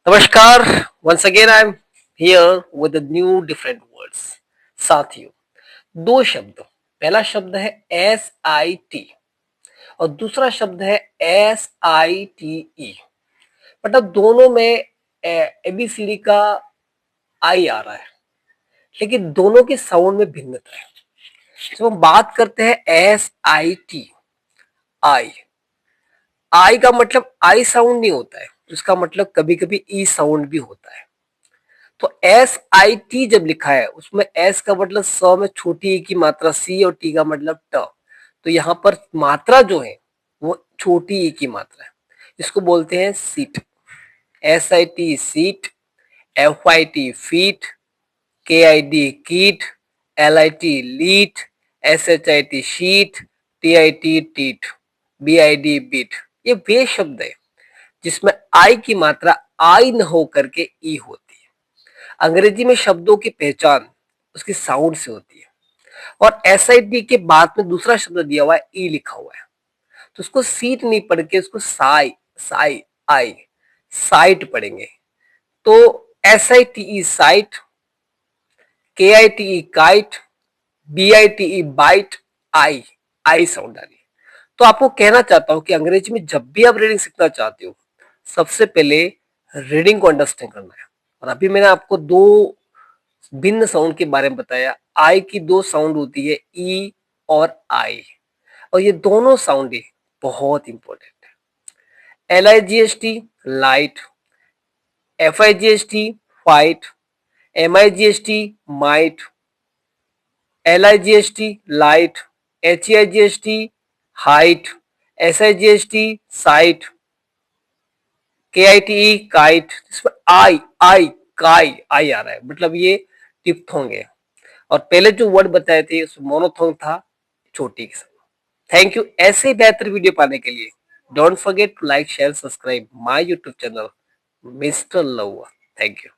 नमस्कार. once again I am here with a new different words. साथियों, दो शब्द. पहला शब्द है SIT और दूसरा शब्द है SITE. मतलब दोनों में ABCD का आई आ रहा है, लेकिन दोनों के साउंड में भिन्नता है. जब हम बात करते हैं SIT, आई का मतलब आई साउंड नहीं होता है, उसका मतलब कभी कभी ई साउंड भी होता है. तो SIT जब लिखा है उसमें एस का मतलब स में छोटी ई की मात्रा सी और टी का मतलब ट. तो यहाँ पर मात्रा जो है वो छोटी ई की मात्रा है. इसको बोलते हैं sit. SIT sit, FIT fit, KID kid, LIT lit, SHIT shit, TIT tit, BID bid. ये वे शब्द है जिसमें आई की मात्रा आई न हो करके ई होती है. अंग्रेजी में शब्दों की पहचान उसके साउंड से होती है. और SIT के बाद में दूसरा शब्द दिया हुआ है ई लिखा हुआ है, तो उसको सीट नहीं पढ़ के उसको साई साई आई साइट पढ़ेंगे. तो SITE site, KITE kite, BITE bite, I I sound आ रही है. तो आपको कहना चाहता हूं कि अंग्रेजी में जब भी आप रीडिंग सीखना चाहते हो, सबसे पहले रीडिंग को अंडरस्टैंड करना है. और अभी मैंने आपको दो भिन्न साउंड के बारे में बताया. आई की दो साउंड होती है, ई और आई, और ये दोनों साउंड ही बहुत इंपॉर्टेंट है. LIGHT light, FIGHT fight, MIGHT might, LIGHT light, HIGHT height, SIGHT site, KITE kite. इसमें आई काई आई आ रहा है, मतलब ये डिप्थोंग है. और पहले जो वर्ड बताए थे उसमें मोनोथोंग था, छोटी किस्म. Thank you. ऐसे बेहतर वीडियो पाने के लिए don't forget to like share subscribe my YouTube channel mister love. Thank you.